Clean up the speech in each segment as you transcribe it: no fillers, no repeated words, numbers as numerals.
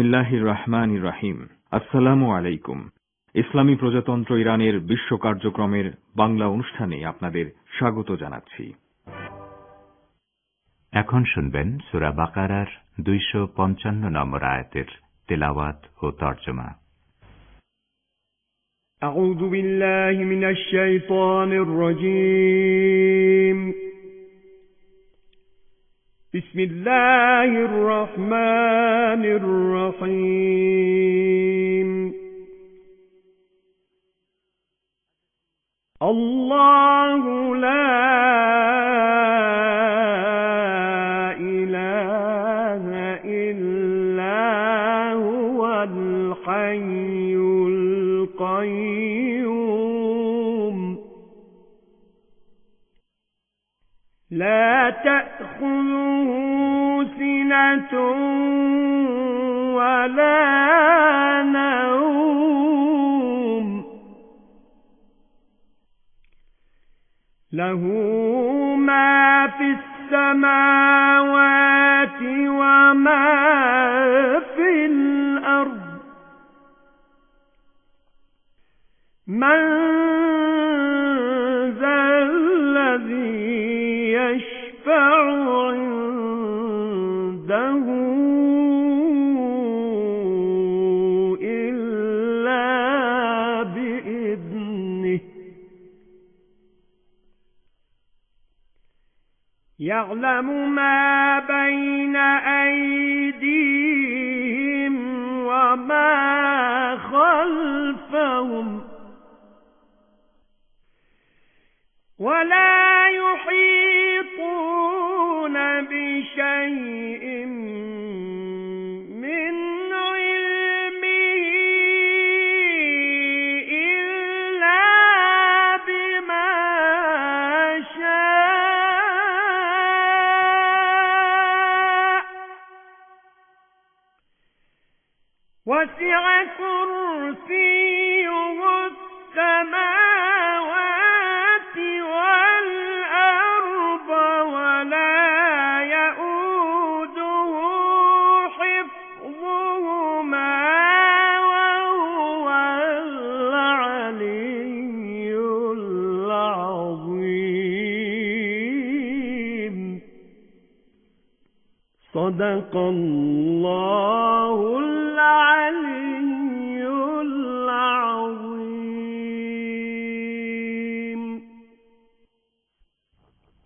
বিসমিল্লাহির রহমানির রহিম। আসসালামু আলাইকুম। ইসলামী প্রজাতন্ত্র ইরানের বিশ্ব কার্যক্রমের বাংলা অনুষ্ঠানে আপনাদের স্বাগত জানাচ্ছি। এখন শুনবেন সূরা বাকারার 255 নম্বর আয়াতের তেলাওয়াত ও তরজমা। আউযু বিল্লাহি মিনাশ শাইতানির রাজীম। বিসমিল্লাহির রহমানির রহিম। আল্লাহু লা ইলাহা ইল্লা হুয়াল হাইয়ুল কাইয়্যুম লা তা'খুযুহু সিনাতুন ওয়া লা নাওম له ما في السماوات وما في الأرض من ذا الذي يشفع عنده إلا بإذنه يعلم ما بين أيديهم وما خلفهم ولا يحيطون بشيء من علمه إلا بما شاء وسع كرسيه السماوات والأرض ولا يؤوده حفظهما وهو العلي العظيم صدق الله العلي العظيم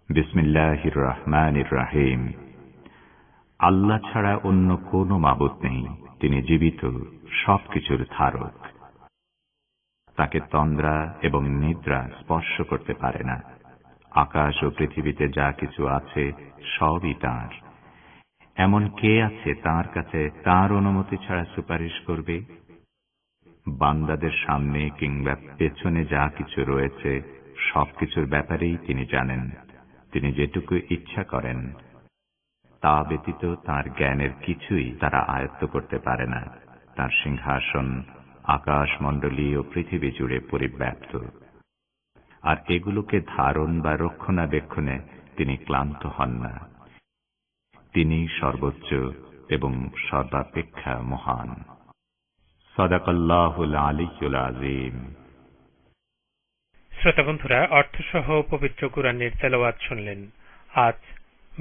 বিসমিল্লাহির রহমানির রহিম। আল্লাহ ছাড়া অন্য কোনো মাবুদ নেই, তিনি জীবিত, সবকিছুর ধারক। তাকে তন্দ্রা এবং নিদ্রা স্পর্শ করতে পারে না। আকাশ ও পৃথিবীতে যা কিছু আছে সবই তাঁর। এমন কে আছে তাঁর কাছে তাঁর অনুমতি ছাড়া সুপারিশ করবে? বান্দাদের সামনে কিংবা পেছনে যা কিছু রয়েছে সবকিছুর ব্যাপারেই তিনি জানেন। তিনি যেটুকু ইচ্ছা করেন তা ব্যতীত তাঁর জ্ঞানের কিছুই তারা আয়ত্ত করতে পারে না। তাঁর সিংহাসন আকাশমণ্ডলী ও পৃথিবী জুড়ে পরিব্যাপ্ত, আর এগুলোকে ধারণ বা রক্ষণাবেক্ষণে তিনি ক্লান্ত হন না। তিনি সর্বোচ্চ এবং সর্বাপেক্ষা মহান। সাদাকাল্লাহুল আলিয়্যুল আযীম। শ্রোতা বন্ধুরা, অর্থসহ পবিত্র কুরআনের তেলাওয়াত শুনলেন। আজ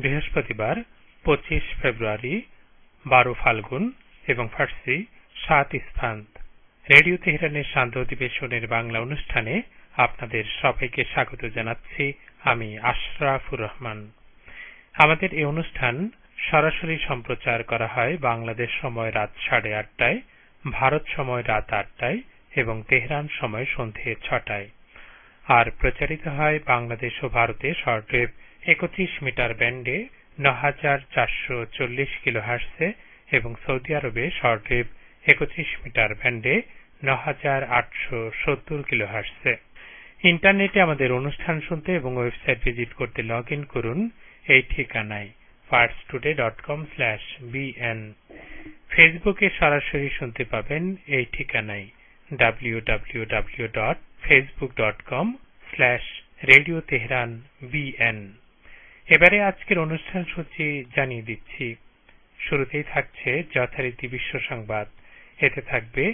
বৃহস্পতিবার 25 ফেব্রুয়ারি, 12 ফাল্গুন এবং ফার্সি 7 ইসফান। রেডিও তেহরানের শান্ত অধিবেশনের বাংলা অনুষ্ঠানে আপনাদের সবাইকে স্বাগত জানাচ্ছি। আমি আশরাফুর রহমান। আমাদের এই অনুষ্ঠান সরাসরি সম্প্রচার করা হয় বাংলাদেশ সময় রাত 8:30টায়, ভারত সময় রাত 8টায় এবং তেহরান সময় সন্ধে 6টায়। আর প্রচারিত হয় বাংলাদেশ ও ভারতে শর্টওয়েভ 31 মিটার ব্যান্ডে 9440 কিলোহার্টজে এবং সৌদি আরবে শর্টওয়েভ 25 মিটার ব্যান্ডে 9870 কিলোহার্টজে। ইন্টারনেটে আমাদের অনুষ্ঠান শুনতে এবং ওয়েবসাইট ভিজিট করতে লগ ইন করুন এই ঠিকানায় parstoday.com/bn। ফেসবুকে সরাসরি শুনতে পাবেন এই ঠিকানায় www.facebook.com/Radio Tehran BN। এবারে আজকের অনুষ্ঠান সূচি জানিয়ে দিচ্ছি। শুরুতেই থাকছে যথারীতি বিশ্ব সংবাদ। এতে থাকবে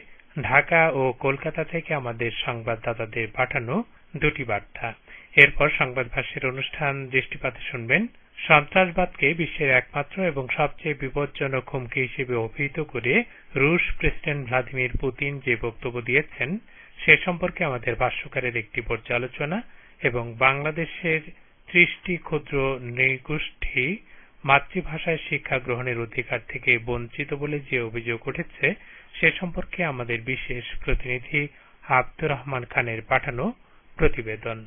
ঢাকা ও কলকাতা থেকে আমাদের সংবাদদাতাদের পাঠানো দুটি বার্তা। এরপর সংবাদ ভাষ্যের অনুষ্ঠান দৃষ্টিপাতে শুনবেন সন্ত্রাসবাদকে বিশ্বের একমাত্র এবং সবচেয়ে বিপজ্জনক হুমকি হিসেবে অভিহিত করে রুশ প্রেসিডেন্ট ভ্লাদিমির পুতিন যে বক্তব্য দিয়েছেন সে সম্পর্কে আমাদের ভাষ্যকারের একটি পর্যালোচনা এবং বাংলাদেশের ৩০টি ক্ষুদ্র নৃগোষ্ঠী মাতৃভাষায় শিক্ষা গ্রহণের অধিকার থেকে বঞ্চিত বলে যে অভিযোগ উঠেছে সে সম্পর্কে আমাদের বিশেষ প্রতিনিধি আব্দুর রহমান খানের পাঠানো প্রতিবেদন।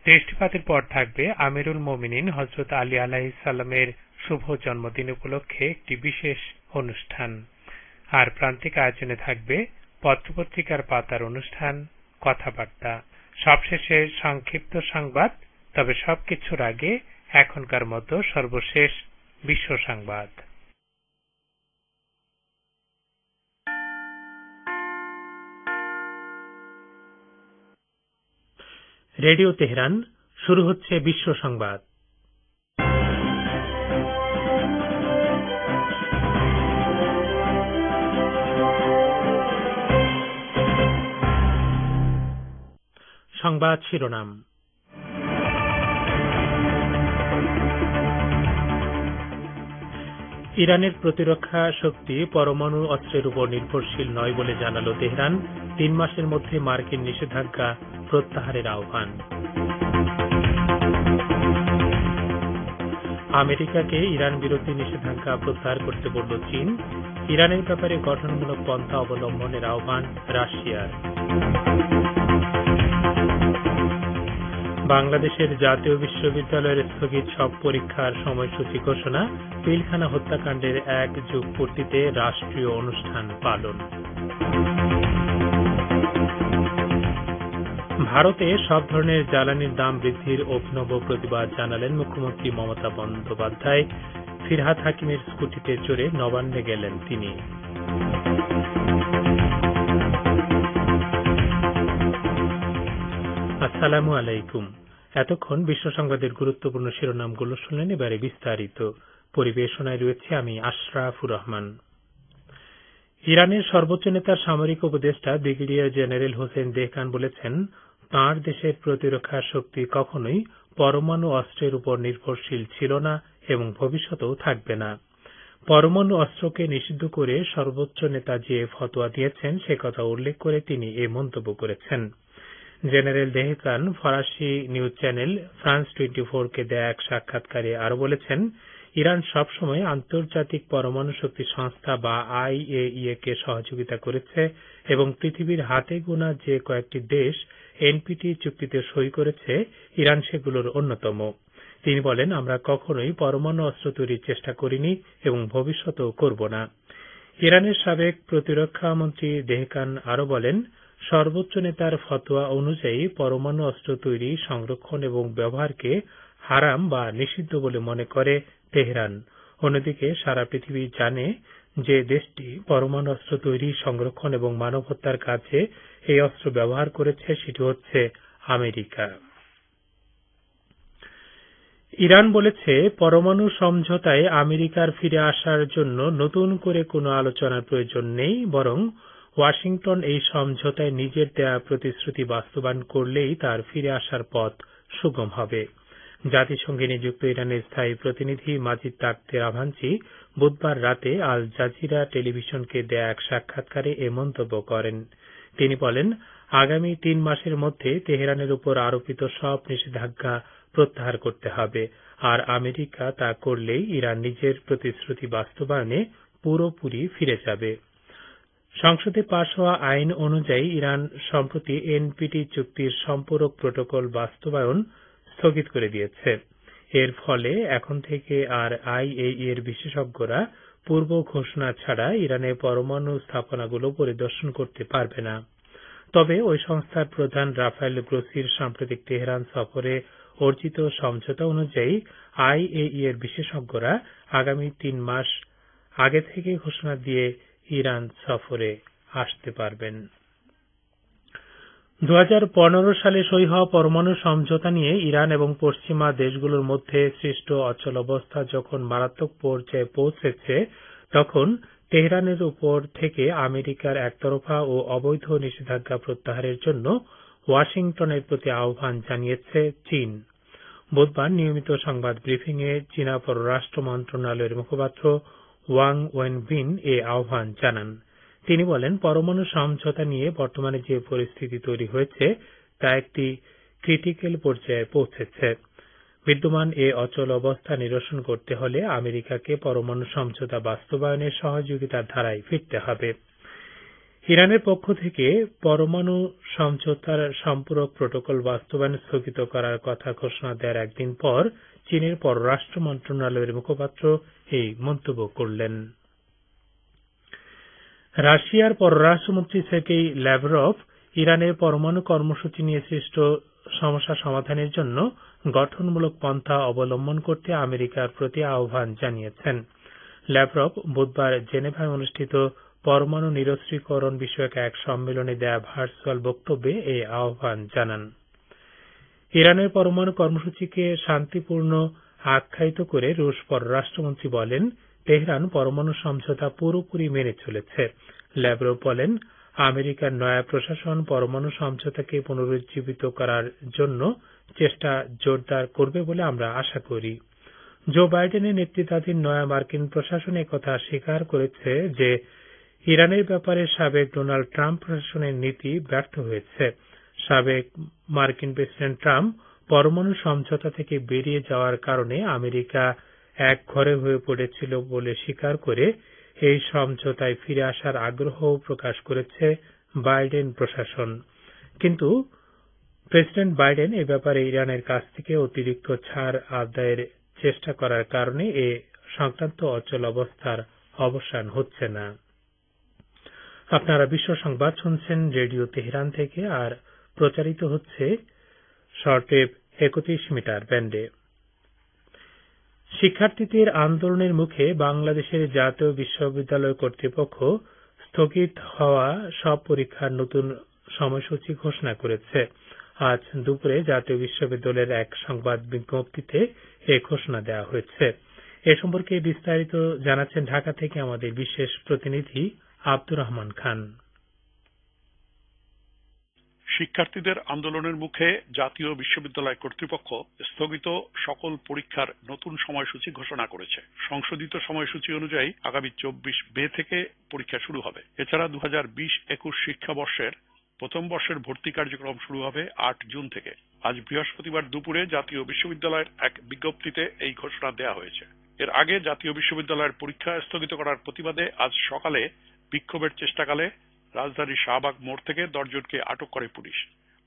দৃষ্টিপাতের পর থাকবে আমিরুল মোমিনিন হযরত আলী আলাইহিস সালামের শুভ জন্মদিন উপলক্ষে একটি বিশেষ অনুষ্ঠান। আর প্রান্তিক আয়োজনে থাকবে পত্রপত্রিকার পাতার অনুষ্ঠান কথাবার্তা। সবশেষে সংক্ষিপ্ত সংবাদ। তবে সবকিছুর আগে এখনকার মতো সর্বশেষ বিশ্ব সংবাদ। রেডিও তেহরান, শুরু হচ্ছে বিশ্ব সংবাদ। সংবাদ শিরোনাম। ইরানের প্রতিরক্ষা শক্তি পরমাণু অস্ত্রের উপর নির্ভরশীল নয় বলে জানালো তেহরান। ৩ মাসের মধ্যে মার্কিন নিষেধাজ্ঞা প্রত্যাহারের আহ্বান। আমেরিকাকে ইরান বিরোধী নিষেধাজ্ঞা প্রত্যাহার করতে বলল চীন। ইরানের ব্যাপারে গঠনমূলক পন্থা অবলম্বনের আহ্বান রাশিয়ার। বাংলাদেশের জাতীয় বিশ্ববিদ্যালয়ের স্থগিত সব পরীক্ষার সময়সূচি ঘোষণা। পিলখানা হত্যাকাণ্ডের ১ যুগ পূর্তিতে রাষ্ট্রীয় অনুষ্ঠান পালন। ভারতে সব ধরনের জ্বালানির দাম বৃদ্ধির অভিনব প্রতিবাদ জানালেন মুখ্যমন্ত্রী মমতা বন্দ্যোপাধ্যায়। ফিরহাদ হাকিমের স্কুটিতে চড়ে নবান্নে গেলেন তিনি। আসসালামু আলাইকুম। এতক্ষণ বিশ্ব সংবাদের গুরুত্বপূর্ণ শিরোনামগুলো শুনলেন। এবারে বিস্তারিত। পরিবেশনায় রয়েছে আমি আশরাফুর রহমান। ইরানের সর্বোচ্চ নেতার সামরিক উপদেষ্টা ব্রিগেডিয়ার জেনারেল হোসেন দেহকান বলেছেন, তাঁর দেশের প্রতিরক্ষা শক্তি কখনোই পরমাণু অস্ত্রের উপর নির্ভরশীল ছিল না এবং ভবিষ্যতেও থাকবে না। পরমাণু অস্ত্রকে নিষিদ্ধ করে সর্বোচ্চ নেতা যে ফতোয়া দিয়েছেন সে কথা উল্লেখ করে তিনি এ মন্তব্য করেছেন। জেনারেল দেহকান ফরাসি নিউজ চ্যানেল ফ্রান্স 24-কে দেয়া এক সাক্ষাৎকারে আরো বলেছেন, ইরান সবসময় আন্তর্জাতিক পরমাণু শক্তি সংস্থা বা IAEA কে সহযোগিতা করেছে এবং পৃথিবীর হাতে গোনা যে কয়েকটি দেশ এনপিটি চুক্তিতে সই করেছে ইরান সেগুলোর অন্যতম। তিনি বলেন, আমরা কখনোই পরমাণু অস্ত্র তৈরির চেষ্টা করিনি এবং ভবিষ্যতেও করব না। ইরানের সাবেক প্রতিরক্ষা মন্ত্রী দেহকান আরো বলেন, সর্বোচ্চ নেতার ফতোয়া অনুযায়ী পরমাণু অস্ত্র তৈরি, সংরক্ষণ এবং ব্যবহারকে হারাম বা নিষিদ্ধ বলে মনে করে তেহরান। অন্যদিকে সারা পৃথিবী জানে যে দেশটি পরমাণু অস্ত্র তৈরি, সংরক্ষণ এবং মানব হত্যার কাজে এই অস্ত্র ব্যবহার করেছে সেটি হচ্ছে আমেরিকা। ইরান বলেছে, পরমাণু সমঝোতায় আমেরিকার ফিরে আসার জন্য নতুন করে কোনো আলোচনার প্রয়োজন নেই, বরং ওয়াশিংটন এই সমঝোতায় নিজের দেয়া প্রতিশ্রুতি বাস্তবায়ন করলেই তার ফিরে আসার পথ সুগম হবে। জাতিসংঘে নিযুক্ত ইরানের স্থায়ী প্রতিনিধি মাজিদ তাকতে রাভাঞ্চি বুধবার রাতে আল জাজিরা টেলিভিশনকে দেয়া এক সাক্ষাৎকারে এ মন্তব্য করেন। তিনি বলেন, আগামী ৩ মাসের মধ্যে তেহরানের উপর আরোপিত সব নিষেধাজ্ঞা প্রত্যাহার করতে হবে, আর আমেরিকা তা করলেই ইরান নিজের প্রতিশ্রুতি বাস্তবায়নে পুরোপুরি ফিরে যাবে। সংসদে পাশ হওয়া আইন অনুযায়ী ইরান সম্প্রতি এনপিটি চুক্তির সম্পূরক প্রটোকল বাস্তবায়ন স্থগিত করে দিয়েছে। এর ফলে এখন থেকে আর IAEA এর বিশেষজ্ঞরা পূর্ব ঘোষণা ছাড়া ইরানের পরমাণু স্থাপনাগুলো পরিদর্শন করতে পারবে না। তবে ওই সংস্থার প্রধান রাফায়েল গ্রোসির সাম্প্রতিক তেহরান সফরে অর্জিত সমঝোতা অনুযায়ী IAEA এর বিশেষজ্ঞরা আগামী ৩ মাস আগে থেকে ঘোষণা দিয়ে ইরান সফরে আসতে পারবেন। 2015 সালে সই হওয়া পরমাণু সমঝোতা নিয়ে ইরান এবং পশ্চিমা দেশগুলোর মধ্যে সৃষ্ট অচলাবস্থা যখন মারাত্মক পর্যায়ে পৌঁছেছে, তখন তেহরানের উপর থেকে আমেরিকার একতরফা ও অবৈধ নিষেধাজ্ঞা প্রত্যাহারের জন্য ওয়াশিংটনের প্রতি আহ্বান জানিয়েছে চীন। বুধবার নিয়মিত সংবাদ ব্রিফিংয়ে চীনা পররাষ্ট্র মন্ত্রণালয়ের মুখপাত্র ওয়াং ওয়েনবিন এ আহ্বান জানান। তিনি বলেন, পরমাণু সমঝোতা নিয়ে বর্তমানে যে পরিস্থিতি তৈরি হয়েছে তা একটি ক্রিটিক্যাল পর্যায়ে পৌঁছেছে। বিদ্যমান এ অচল অবস্থা নিরসন করতে হলে আমেরিকাকে পরমাণু সমঝোতা বাস্তবায়নের সহযোগিতার ধারায় ফিরতে হবে। ইরানের পক্ষ থেকে পরমাণু সমঝোতার সম্পূরক প্রোটোকল বাস্তবায়ন স্থগিত করার কথা ঘোষণা দেওয়ার একদিন পর চীনের পররাষ্ট্র মন্ত্রণালয়ের মুখপাত্র এই মন্তব্য করলেন। রাশিয়ার পররাষ্ট্রমন্ত্রী সের্গেই ল্যাভরভ ইরানের পরমাণু কর্মসূচি নিয়ে সৃষ্ট সমস্যা সমাধানের জন্য গঠনমূলক পন্থা অবলম্বন করতে আমেরিকার প্রতি আহ্বান জানিয়েছেন। ল্যাভরভ বুধবার জেনেভায় অনুষ্ঠিত পরমাণু নিরস্ত্রীকরণ বিষয়ক এক সম্মেলনে দেয়া ভার্চুয়াল বক্তব্যে এই আহ্বান জানান। ইরানের পরমাণু কর্মসূচিকে শান্তিপূর্ণ আখ্যায়িত করে রুশ পররাষ্ট্রমন্ত্রী বলেন, তেহরান পরমাণু সমঝোতা পুরোপুরি মেনে চলেছে। ল্যাভরভ বলেন, আমেরিকার নয়া প্রশাসন পরমাণু সমঝোতাকে পুনরুজ্জীবিত করার জন্য চেষ্টা জোরদার করবে বলে আমরা আশা করি। জো বাইডেনের নেতৃত্বাধীন নয়া মার্কিন প্রশাসন একথা স্বীকার করেছে যে ইরানের ব্যাপারে সাবেক ডোনাল্ড ট্রাম্প প্রশাসনের নীতি ব্যর্থ হয়েছে। সাবেক মার্কিন প্রেসিডেন্ট ট্রাম্প পরমাণু সমঝোতা থেকে বেরিয়ে যাওয়ার কারণে আমেরিকা একঘরে হয়ে পড়েছিল বলে স্বীকার করে এই সমঝোতায় ফিরে আসার আগ্রহ প্রকাশ করেছে বাইডেন প্রশাসন। কিন্তু প্রেসিডেন্ট বাইডেন এ ব্যাপারে ইরানের কাছ থেকে অতিরিক্ত ছাড় আদায়ের চেষ্টা করার কারণে এ সংক্রান্ত অচল অবস্থার অবসান হচ্ছে না। আপনারা বিশ্ব সংবাদ শুনছেন রেডিও তেহরান থেকে, আর প্রচারিত হচ্ছে শর্টওয়েভ 31 মিটার ব্যান্ডে। শিক্ষার্থীদের আন্দোলনের মুখে বাংলাদেশের জাতীয় বিশ্ববিদ্যালয় কর্তৃপক্ষ স্থগিত হওয়া সব পরীক্ষার নতুন সময়সূচি ঘোষণা করেছে। আজ দুপুরে জাতীয় বিশ্ববিদ্যালয়ের এক সংবাদ বিজ্ঞপ্তিতে এ ঘোষণা দেওয়া হয়েছে। এ সম্পর্কে বিস্তারিত জানাচ্ছেন ঢাকা থেকে আমাদের বিশেষ প্রতিনিধি আব্দুর রহমান খান। শিক্ষার্থীদের আন্দোলনের মুখে জাতীয় বিশ্ববিদ্যালয় কর্তৃপক্ষ স্থগিত সকল পরীক্ষার নতুন সময়সূচি ঘোষণা করেছে। সংশোধিত সময়সূচি অনুযায়ী আগামী 24 মে থেকে পরীক্ষা শুরু হবে। এছাড়া 2020-21 শিক্ষাবর্ষের প্রথম বর্ষের ভর্তি কার্যক্রম শুরু হবে 8 জুন থেকে। আজ বৃহস্পতিবার দুপুরে জাতীয় বিশ্ববিদ্যালয়ের এক বিজ্ঞপ্তিতে এই ঘোষণা দেওয়া হয়েছে। এর আগে জাতীয় বিশ্ববিদ্যালয়ের পরীক্ষা স্থগিত করার প্রতিবাদে আজ সকালে বিক্ষোভের চেষ্টাকালে রাজধানীর শাহবাগ মোড় থেকে 10 জনকে আটক করে পুলিশ।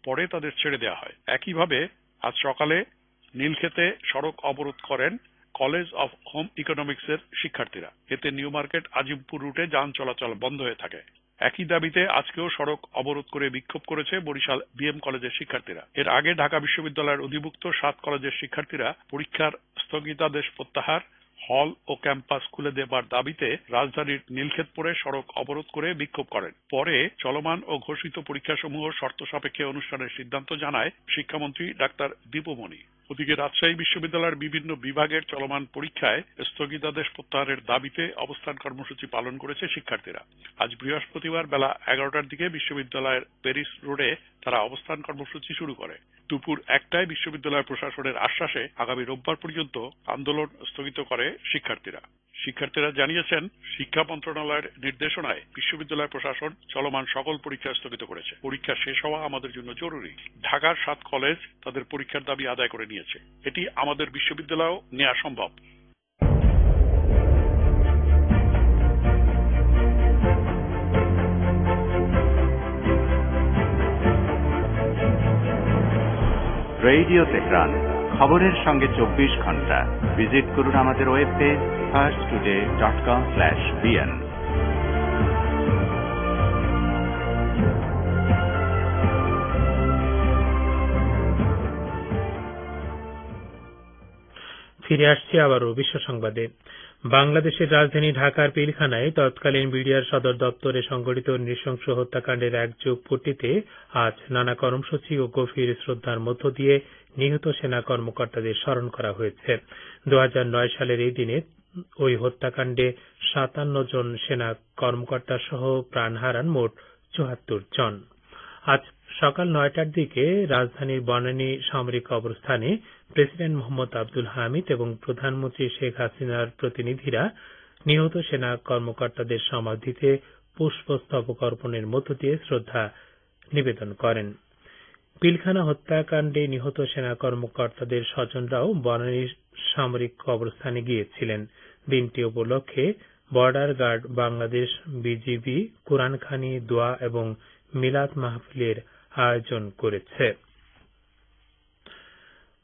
পরে তাদের ছেড়ে দেওয়া হয়। একইভাবে আজ সকালে নীলক্ষেতে সড়ক অবরোধ করেন কলেজ অফ হোম ইকোনমিক্সের শিক্ষার্থীরা। এতে নিউ মার্কেট আজিমপুর রুটে যান চলাচল বন্ধ হয়ে থাকে। একই দাবিতে আজকেও সড়ক অবরোধ করে বিক্ষোভ করেছে বরিশাল বিএম কলেজের শিক্ষার্থীরা। এর আগে ঢাকা বিশ্ববিদ্যালয়ের অধিভুক্ত 7 কলেজের শিক্ষার্থীরা পরীক্ষার স্থগিতাদেশ প্রত্যাহার, হল ও ক্যাম্পাস খুলে দেবার দাবিতে রাজধানীর নীলক্ষেতপুরে সড়ক অবরোধ করে বিক্ষোভ করেন। পরে চলমান ও ঘোষিত পরীক্ষাসমূহ শর্ত সাপেক্ষে অনুষ্ঠানের সিদ্ধান্ত জানায় শিক্ষামন্ত্রী ডাক্তার দীপুমণি। ওদিকে রাজশাহী বিশ্ববিদ্যালয়ের বিভিন্ন বিভাগের চলমান পরীক্ষায় স্থগিতাদেশ প্রত্যাহারের দাবিতে অবস্থান কর্মসূচি পালন করেছে শিক্ষার্থীরা। আজ বৃহস্পতিবার বেলা 11টার দিকে বিশ্ববিদ্যালয়ের প্যারিস রোডে তারা অবস্থান কর্মসূচি শুরু করে। দুপুর 1টায় বিশ্ববিদ্যালয় প্রশাসনের আশ্বাসে আগামী রোববার পর্যন্ত আন্দোলন স্থগিত করে শিক্ষার্থীরা। শিক্ষার্থীরা জানিয়েছেন, শিক্ষা মন্ত্রণালয়ের নির্দেশনায় বিশ্ববিদ্যালয় প্রশাসন চলমান সকল পরীক্ষা স্থগিত করেছে। পরীক্ষা শেষ হওয়া আমাদের জন্য জরুরি। ঢাকার 7 কলেজ তাদের পরীক্ষার দাবি আদায় করে নিয়েছে। এটি আমাদের বিশ্ববিদ্যালয়েও নেওয়া সম্ভব। রেডিও তেহরান, খবরের সঙ্গে 24 ঘন্টা। ভিজিট করুন আমাদের ওয়েব পেজ firstoday.com/bn। ফিরে আসছি আবারও বিশ্ব সংবাদে। বাংলাদেশের রাজধানী ঢাকার পিলখানায় তৎকালীন বিডিআর সদর দপ্তরে সংঘটিত নৃশংস হত্যাকাণ্ডের ১ যুগ পূর্তিতে আজ নানা কর্মসূচি ও গভীর শ্রদ্ধার মধ্য দিয়ে নিহত সেনা কর্মকর্তাদের স্মরণ করা হয়েছে। ২০০৯ সালের এই দিনে ওই হত্যাকাণ্ডে ৫৭ জন সেনা কর্মকর্তা সহ প্রাণ হারান মোট ৭৪ জন। আজ সকাল ৯টার দিকে রাজধানীর বনানী সামরিক কবরস্থানে প্রেসিডেন্ট মোহাম্মদ আব্দুল হামিদ এবং প্রধানমন্ত্রী শেখ হাসিনার প্রতিনিধিরা নিহত সেনা কর্মকর্তাদের সমাধিতে পুষ্পস্তবক অর্পণের মধ্য দিয়ে শ্রদ্ধা নিবেদন করেন। পিলখানা হত্যাকাণ্ডে নিহত সেনা কর্মকর্তাদের স্বজনরাও বনানী সামরিক কবরস্থানে গিয়েছিলেন। দিনটি উপলক্ষে বর্ডার গার্ড বাংলাদেশ, বিজিবি কুরআনখানি, দোয়া এবং মিলাদ মাহফিলের আয়োজন করেছে।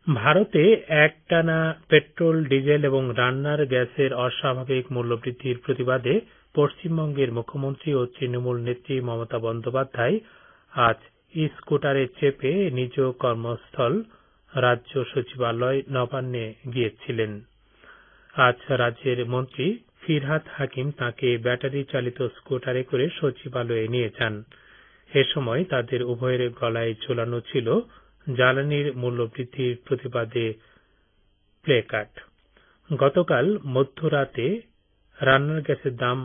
ভারতে একটানা পেট্রোল, ডিজেল এবং রান্নার গ্যাসের অস্বাভাবিক মূল্যবৃদ্ধির প্রতিবাদে পশ্চিমবঙ্গের মুখ্যমন্ত্রী ও তৃণমূল নেত্রী মমতা বন্দ্যোপাধ্যায় আজ স্কুটারে চেপে নিজ কর্মস্থল রাজ্য সচিবালয় নবান্নে গিয়েছিলেন। আজ রাজ্যের মন্ত্রী ফিরহাদ হাকিম তাঁকে ব্যাটারি চালিত স্কুটারে করে সচিবালয়ে নিয়ে যান। এ সময় তাদের উভয়ের গলায় ঝোলানো ছিল জ্বালানির মূল্যবৃদ্ধির প্রতিবাদে প্লেকার্ড। গতকাল মধ্যরাতে রান্নার গ্যাসের দাম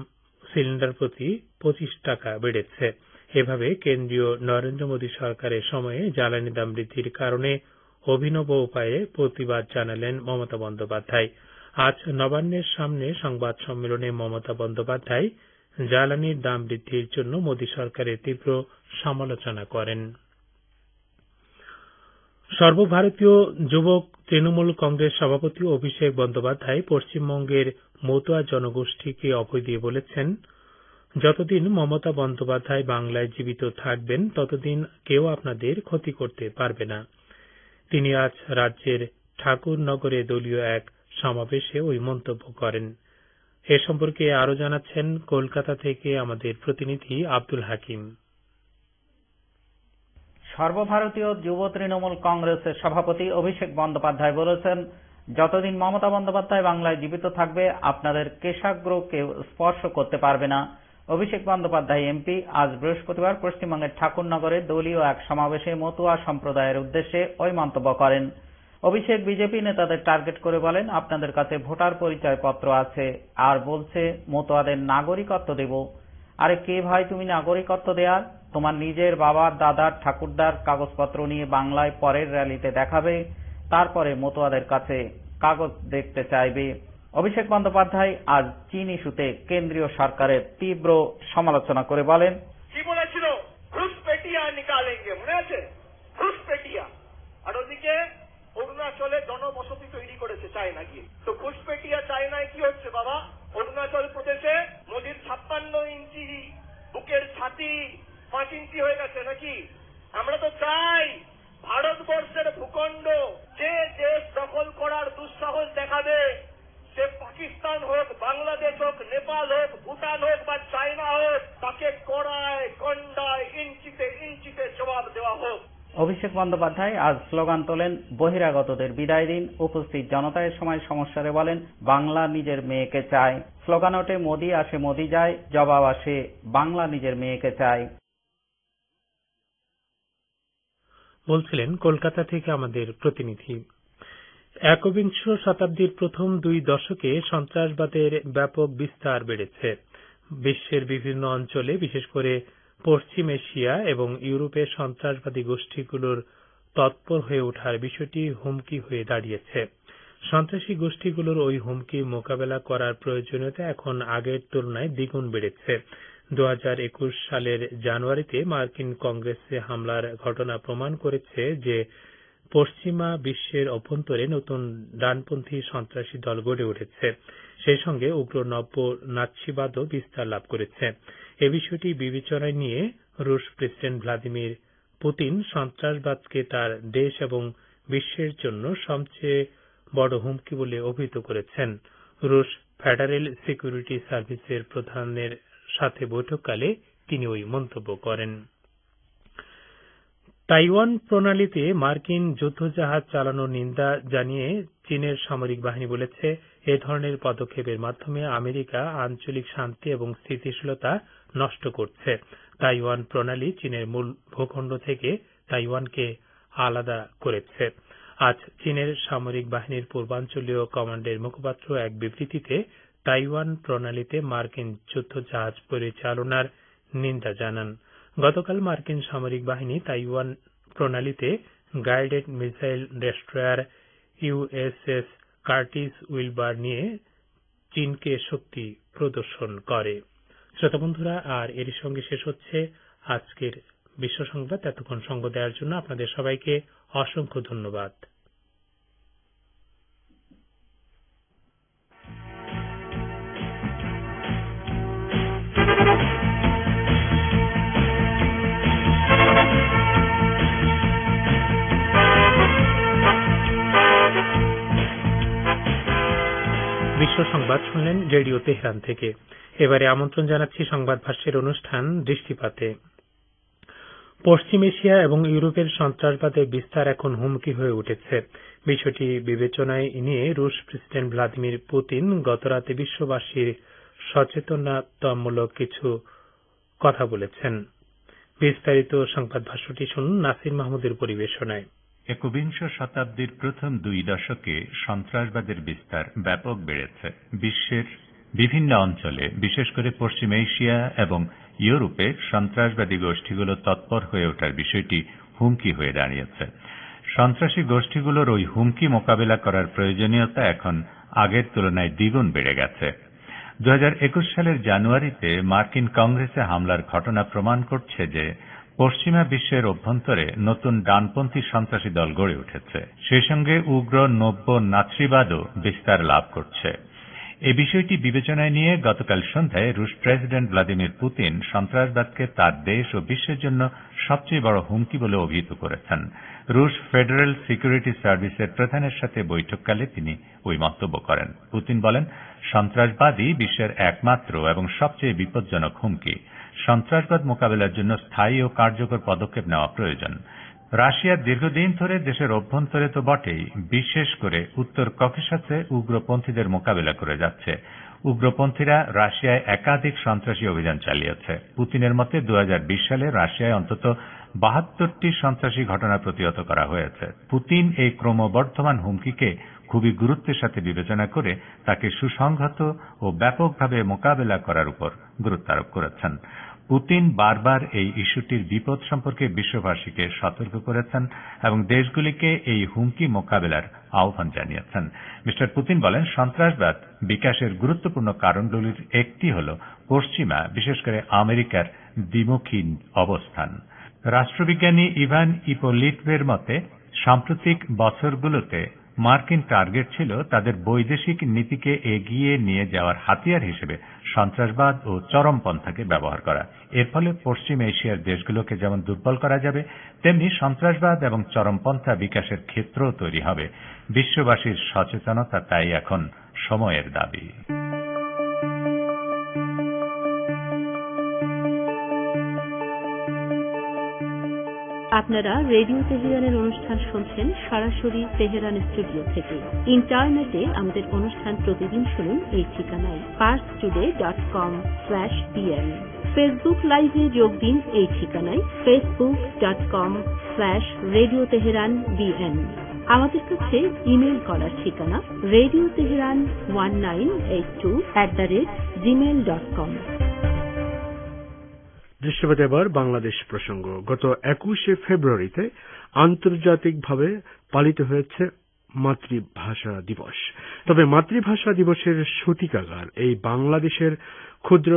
সিলিন্ডার প্রতি ২৫ টাকা বেড়েছে। এভাবে কেন্দ্রীয় নরেন্দ্র মোদী সরকারের সময়ে জ্বালানি দাম বৃদ্ধির কারণে অভিনব উপায়ে প্রতিবাদ জানালেন মমতা বন্দ্যোপাধ্যায়। আজ নবান্নের সামনে সংবাদ সম্মেলনে মমতা বন্দ্যোপাধ্যায় জ্বালানির দাম বৃদ্ধির জন্য মোদী সরকারের তীব্র সমালোচনা করেন। সর্বভারতীয় যুবক তৃণমূল কংগ্রেস সভাপতি অভিষেক বন্দ্যোপাধ্যায় পশ্চিমবঙ্গের মতুয়া জনগোষ্ঠীকে অভয় দিয়ে বলেছেন, যতদিন মমতা বন্দ্যোপাধ্যায় বাংলায় জীবিত থাকবেন ততদিন কেউ আপনাদের ক্ষতি করতে পারবে না। তিনি আজ রাজ্যের ঠাকুরনগরে দলীয় এক সমাবেশে ওই মন্তব্য করেন। এ সম্পর্কে আরো জানাচ্ছেন কলকাতা থেকে আমাদের প্রতিনিধি আব্দুল হাকিম। সর্বভারতীয় যুব তৃণমূল কংগ্রেসের সভাপতি অভিষেক বন্দ্যোপাধ্যায় বলেছেন, যতদিন মমতা বন্দ্যোপাধ্যায় বাংলায় জীবিত থাকবে আপনাদের কেশাগ্র কেউ স্পর্শ করতে পারবে না। অভিষেক বন্দ্যোপাধ্যায় এমপি আজ বৃহস্পতিবার পশ্চিমবঙ্গের ঠাকুরনগরে দলীয় এক সমাবেশে মতুয়া সম্প্রদায়ের উদ্দেশ্যে ওই মন্তব্য করেন। অভিষেক বিজেপি নেতাদের টার্গেট করে বলেন, আপনাদের কাছে ভোটার পরিচয় পত্র আছে আর বলছে মতুয়াদের নাগরিকত্ব দেব। আরে কে ভাই তুমি নাগরিকত্ব দেয়ার? তোমার নিজের বাবার, দাদার, ঠাকুরদার কাগজপত্র নিয়ে বাংলায় পরের র্যালিতে দেখাবে, তারপরে মতুয়াদের কাছে কাগজ দেখতে চাইবে। অভিষেক বন্দ্যোপাধ্যায় আজ চীন ইস্যুতে কেন্দ্রীয় সরকারের তীব্র সমালোচনা করে বলেন, কি বলেছিল ঘুষপেটিয়া নিকালেঙ্গে, মনে আছে? ঘুষপেটিয়া। আর ওদিকে অরুণাচলে জনবসতি তৈরি করেছে চায়না গিয়ে। তো ঘুষপেটিয়া চায়নায় কি হচ্ছে বাবা? অরুণাচল প্রদেশে মোদির 56 ইঞ্চি বুকের ছাতি 5 ইঞ্চি হয়ে গেছে নাকি? আমরা তো চাই ভারতবর্ষের ভূখণ্ড যে দেশ দখল করার দুঃসাহস দেখাবে, সে পাকিস্তান হোক, বাংলাদেশ হোক, নেপাল হোক, ভুটান হোক বা চায়না হোক, তাকে কড়ায় গন্ডায় ইঞ্চিতে ইঞ্চিতে জবাব দেওয়া হোক। অভিষেক বন্দ্যোপাধ্যায় আজ স্লোগান তোলেন, বহিরাগতদের বিদায় দিন। উপস্থিত জনতা এ সময় সমস্যারে বলেন, বাংলা নিজের মেয়েকে চায়। স্লোগান ওঠে, মোদি আসে মোদি যায়, জবাব আসে বাংলা নিজের মেয়েকে চায়। বলছিলেন কলকাতা থেকে আমাদের প্রতিনিধি। একবিংশ শতাব্দীর প্রথম 2 দশকে সন্ত্রাসবাদের ব্যাপক বিস্তার বেড়েছে। বিশ্বের বিভিন্ন অঞ্চলে, বিশেষ করে পশ্চিম এশিয়া এবং ইউরোপে সন্ত্রাসবাদী গোষ্ঠীগুলোর তৎপর হয়ে ওঠার বিষয়টি হুমকি হয়ে দাঁড়িয়েছে। সন্ত্রাসী গোষ্ঠীগুলোর ওই হুমকি মোকাবেলা করার প্রয়োজনীয়তা এখন আগের তুলনায় দ্বিগুণ বেড়েছে। 2021 সালের জানুয়ারিতে মার্কিন কংগ্রেসে হামলার ঘটনা প্রমাণ করেছে যে পশ্চিমা বিশ্বের অভ্যন্তরে নতুন ডানপন্থী সন্ত্রাসী দল গড়ে উঠেছে। সেই সঙ্গে উগ্র নব্য নাৎসিবাদও বিস্তার লাভ করেছে। এ বিষয়টি বিবেচনায় নিয়ে রুশ প্রেসিডেন্ট ভ্লাদিমির পুতিন সন্ত্রাসবাদকে তার দেশ এবং বিশ্বের জন্য সবচেয়ে বড় হুমকি বলে অভিহিত করেছেন। রুশ ফেডারেল সিকিউরিটি সার্ভিসের প্রধানের সাথে বৈঠককালে তিনি ওই মন্তব্য করেন। তাইওয়ান প্রণালীতে মার্কিন যুদ্ধজাহাজ চালানোর নিন্দা জানিয়ে চীনের সামরিক বাহিনী বলেছে, এ ধরনের পদক্ষেপের মাধ্যমে আমেরিকা আঞ্চলিক শান্তি এবং স্থিতিশীলতা নষ্ট করছে। তাইওয়ান প্রণালী চীনের মূল ভূখণ্ড থেকে তাইওয়ানকে আলাদা করেছে। আজ চীনের সামরিক বাহিনীর পূর্বাঞ্চলীয় কমান্ডের মুখপাত্র এক বিবৃতিতে তাইওয়ান প্রণালীতে মার্কিন যুদ্ধজাহাজ পরিচালনার নিন্দা জানান। গতকাল মার্কিন সামরিক বাহিনী তাইওয়ান প্রণালীতে guided missile destroyer USS Curtis Wilbur নিয়ে চীনকে শক্তি প্রদর্শন করে। শ্রোতা বন্ধুরা, আর এর সঙ্গে শেষ হচ্ছে আজকের বিশ্ব সংবাদ। এতক্ষণ সঙ্গ দেওয়ার জন্য আপনাদের সবাইকে অসংখ্য ধন্যবাদ। বিশ্ব সংবাদ শুনলেন রেডিও তেহরান থেকে। এবারে আমন্ত্রণ জানাচ্ছি সংবাদ ভাষ্যের অনুষ্ঠান দৃষ্টিপাতে। পশ্চিম এশিয়া এবং ইউরোপের সন্ত্রাসবাদের বিস্তার এখন হুমকি হয়ে উঠেছে। বিষয়টি বিবেচনায় নিয়ে রুশ প্রেসিডেন্ট ভ্লাদিমির পুতিন গতরাতে বিশ্ববাসীর সচেতনতামূলক কিছু কথা বলেছেন। বিস্তারিত সংবাদ ভাষ্যটি শুনুন নাসির মাহমুদের পরিবেশনায়। একবিংশ শতাব্দীর প্রথম 2 দশকে সন্ত্রাসবাদের বিস্তার ব্যাপক বেড়েছে। বিশ্বের বিভিন্ন অঞ্চলে, বিশেষ করে পশ্চিম এশিয়া এবং ইউরোপে সন্ত্রাসবাদী গোষ্ঠীগুলো তৎপর হয়ে ওঠার বিষয়টি হুমকি হয়ে দাঁড়িয়েছে। সন্ত্রাসী গোষ্ঠীগুলোর ওই হুমকি মোকাবেলা করার প্রয়োজনীয়তা এখন আগের তুলনায় দ্বিগুণ বেড়ে গেছে। 2021 সালের জানুয়ারিতে মার্কিন কংগ্রেসে হামলার ঘটনা প্রমাণ করছে যে পশ্চিমা বিশ্বের অভ্যন্তরে নতুন ডানপন্থী সন্ত্রাসী দল গড়ে উঠেছে। সেই সঙ্গে উগ্র নব্য নাৎসিবাদও বিস্তার লাভ করছে। এই বিষয়টি বিবেচনায় নিয়ে গতকাল সন্ধ্যায় রুশ প্রেসিডেন্ট ভ্লাদিমির পুতিন সন্ত্রাসবাদকে তার দেশ ও বিশ্বের জন্য সবচেয়ে বড় হুমকি বলে অভিহিত করেছেন। রুশ ফেডারেল সিকিউরিটি সার্ভিসের প্রধানের সাথে বৈঠককালে তিনি ওই মন্তব্য করেন। পুতিন বলেন, সন্ত্রাসবাদই বিশ্বের একমাত্র এবং সবচেয়ে বিপজ্জনক হুমকি। সন্ত্রাসবাদ মোকাবেলার জন্য স্থায়ী ও কার্যকর পদক্ষেপ নেওয়া প্রয়োজন। রাশিয়া দীর্ঘদিন ধরে দেশের অভ্যন্তরে তো বটেই, বিশেষ করে উত্তর ককেশাসে উগ্রপন্থীদের মোকাবেলা করে যাচ্ছে। উগ্রপন্থীরা রাশিয়ায় একাধিক সন্ত্রাসী অভিযান চালিয়েছে। পুতিনের মতে 2020 সালে রাশিয়ায় অন্তত 72টি সন্ত্রাসী ঘটনা প্রতিহত করা হয়েছে। পুতিন এই ক্রমবর্ধমান হুমকিকে খুবই গুরুত্বের সাথে বিবেচনা করে তাকে সুসংহত ও ব্যাপকভাবে মোকাবেলা করার উপর গুরুত্ব আরোপ করেছেন। পুতিন বারবার এই ইস্যুটির বিপদ সম্পর্কে বিশ্ববাসীকে সতর্ক করেছেন এবং দেশগুলিকে এই হুমকি মোকাবেলার আহ্বান জানিয়েছেন। মিস্টার পুতিন বলেন, সন্ত্রাসবাদ বিকাশের গুরুত্বপূর্ণ কারণগুলির একটি হল পশ্চিমা, বিশেষ করে আমেরিকার দ্বিমুখী অবস্থান। রাষ্ট্রবিজ্ঞানী ইভান ইপোলিটভের মতে সাম্প্রতিক বছরগুলোতে মার্কিন টার্গেট ছিল তাদের বৈদেশিক নীতিকে এগিয়ে নিয়ে যাওয়ার হাতিয়ার হিসেবে সন্ত্রাসবাদ ও চরমপন্থাকে ব্যবহার করা। এর ফলে পশ্চিম এশিয়ার দেশগুলোকে যেমন দুর্বল করা যাবে, তেমনি সন্ত্রাসবাদ এবং চরমপন্থা বিকাশের ক্ষেত্রও তৈরি হবে। বিশ্ববাসীর সচেতনতা তাই এখন সময়ের দাবি। আপনারা রেডিও তেহরানের অনুষ্ঠান শুনছেন সরাসরি তেহরান স্টুডিও থেকে। ইন্টারনেটে আমাদের অনুষ্ঠান প্রতিদিন শুনুন এই ঠিকানায় parstoday.com/bn। ফেসবুক লাইভে যোগ দিন এই ঠিকানায় facebook.com/Radio Tehran BN। আমাদের কাছে ইমেল করার ঠিকানা radioteheran1982@gmail.com। দৃশ্যপথে এবার বাংলাদেশ প্রসঙ্গ। গত 21শে ফেব্রুয়ারিতে আন্তর্জাতিকভাবে পালিত হয়েছে মাতৃভাষা দিবস। তবে মাতৃভাষা দিবসের সূতিকাগার এই বাংলাদেশের ক্ষুদ্র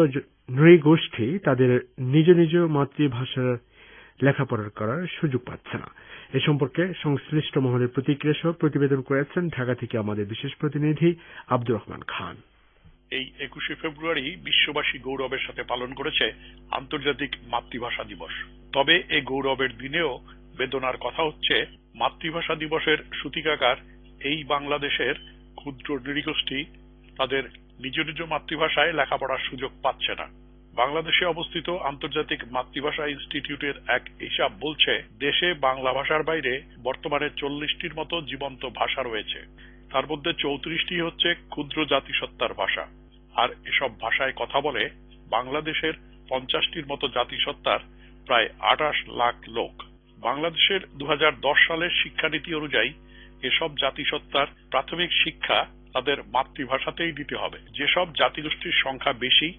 নৃগোষ্ঠী তাদের নিজ নিজ মাতৃভাষার লেখাপড়া করার সুযোগ পাচ্ছে না। এ সম্পর্কে সংশ্লিষ্ট মহলের প্রতিক্রিয়া সহ প্রতিবেদন করেছেন ঢাকা থেকে আমাদের বিশেষ প্রতিনিধি আব্দুর রহমান খান। এই 21শে ফেব্রুয়ারি বিশ্ববাসী গৌরবের সাথে পালন করেছে আন্তর্জাতিক মাতৃভাষা দিবস। তবে এই গৌরবের দিনেও বেদনার কথা হচ্ছে, মাতৃভাষা দিবসের সূতিকাগার এই বাংলাদেশের ক্ষুদ্র নৃগোষ্ঠী তাদের নিজ নিজ মাতৃভাষায় লেখাপড়ার সুযোগ পাচ্ছে না। বাংলাদেশে অবস্থিত আন্তর্জাতিক মাতৃভাষা ইনস্টিটিউটের এক হিসাব বলছে, দেশে বাংলা ভাষার বাইরে বর্তমানে 40টির মতো জীবন্ত ভাষা রয়েছে। তার মধ্যে 34টি হচ্ছে ক্ষুদ্র জাতিসত্তার ভাষা। আর এসব ভাষায় কথা বলে বাংলাদেশের 50টির মতো জাতিসত্তার প্রায় 28 লাখ লোক। বাংলাদেশের 2010 সালের শিক্ষানীতি অনুযায়ী এসব জাতিসত্তার প্রাথমিক শিক্ষা তাদের মাতৃভাষাতেই দিতে হবে। যেসব জাতিগোষ্ঠীর সংখ্যা বেশি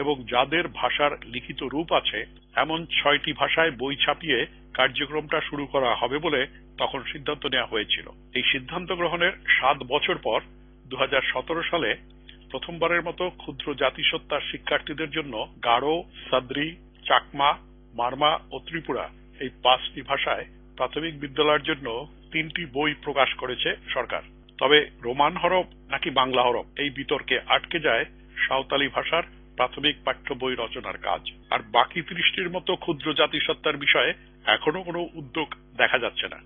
এবং যাদের ভাষার লিখিত রূপ আছে এমন 6টি ভাষায় বই ছাপিয়ে কার্যক্রমটা শুরু করা হবে বলে তখন সিদ্ধান্ত নেওয়া হয়েছিল। এই সিদ্ধান্ত গ্রহণের 7 বছর পর 2017 সালে প্রথমবারের মতো ক্ষুদ্র জাতিসত্তার শিক্ষার্থীদের জন্য গারো, সাদ্রি, চাকমা, মারমা ও ত্রিপুরা এই 5টি ভাষায় প্রাথমিক বিদ্যালয়ের জন্য 3টি বই প্রকাশ করেছে সরকার। তবে রোমান হরফ নাকি বাংলা হরফ এই বিতর্কে আটকে যায় সাঁওতালি ভাষার প্রাথমিক পাঠ্য বই রচনার কাজ। আর বাকি 30টির মতো ক্ষুদ্র জাতিসত্তার বিষয়ে এখনো কোনো উদ্যোগ দেখা যাচ্ছে না।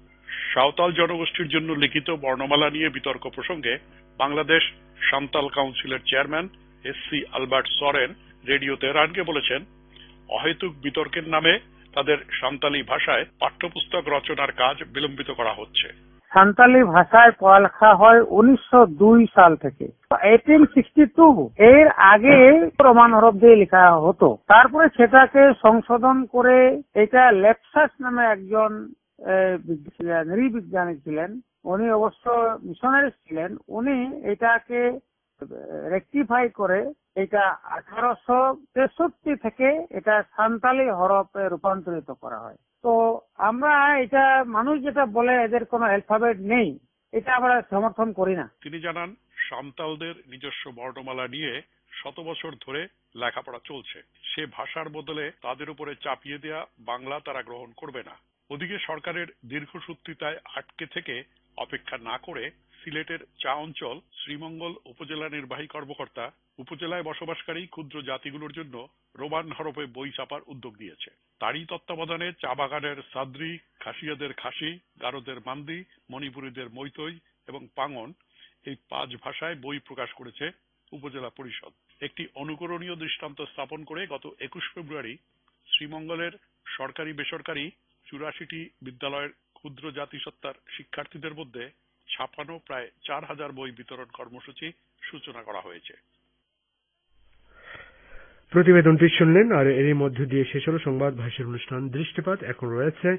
সাঁওতাল জনগোষ্ঠীর জন্য লিখিত বর্ণমালা নিয়ে বিতর্ক প্রসঙ্গে বাংলাদেশ সাঁওতাল কাউন্সিলের চেয়ারম্যান এসসি আলবার্ট সরেন রেডিও তেহরানকে বলেছেন, অহেতুক বিতর্কের নামে তাদের সাঁওতালি ভাষায় পাঠ্যপুস্তক রচনার কাজ বিলম্বিত করা হচ্ছে। সাঁওতালি ভাষায় পড়ালেখা হয় 1902 সাল থেকে। 1862 এর আগে রোমান হরফ দিয়ে লেখা হতো। তারপরে সেটাকে সংশোধন করে এটা লেপসাস নামে একজন নৃবিজ্ঞানী ছিলেন, উনি অবশ্য মিশনারি ছিলেন, উনি এটাকে রেকটিফাই করে এটা 1863 থেকে এটা সাঁওতালি হরফে রূপান্তরিত করা হয়। তো আমরা এটা মানুষ যেটা বলে এদের কোনো অ্যালফাবেট নেই, এটা আমরা সমর্থন করি না। তিনি জানান, সাঁওতালদের নিজস্ব বর্ণমালা নিয়ে 100 বছর ধরে লেখাপড়া চলছে। সে ভাষার বদলে তাদের উপরে চাপিয়ে দেয়া বাংলা তারা গ্রহণ করবে না। ওদিকে সরকারের দীর্ঘসূত্রিতায় আটকে থেকে অপেক্ষা না করে সিলেটের চা অঞ্চল শ্রীমঙ্গল উপজেলা নির্বাহী কর্মকর্তা উপজেলায় বসবাসকারী ক্ষুদ্র জাতিগুলোর জন্য রোমান হরফে বই ছাপার উদ্যোগ দিয়েছে। তারই তত্ত্বাবধানে চা বাগানের সাদ্রি, খাসিয়াদের খাসি, গারোদের মান্দি, মণিপুরীদের মৈতই এবং পাঙ্গন এই 5 ভাষায় বই প্রকাশ করেছে উপজেলা পরিষদ। একটি অনুকরণীয় দৃষ্টান্ত স্থাপন করে গত 21 ফেব্রুয়ারি শ্রীমঙ্গলের সরকারি বেসরকারি 84টি বিদ্যালয়ের ক্ষুদ্র জাতিসত্তার শিক্ষার্থীদের মধ্যে ছাপানো প্রায় 4000 বই বিতরণ কর্মসূচি সূচনা করা হয়েছে। প্রতিবেদনটি শুনলেন, আর এরই মধ্য দিয়ে শেষ হল সংবাদ ভাষার অনুষ্ঠান দৃষ্টিপাত। এখন রয়েছে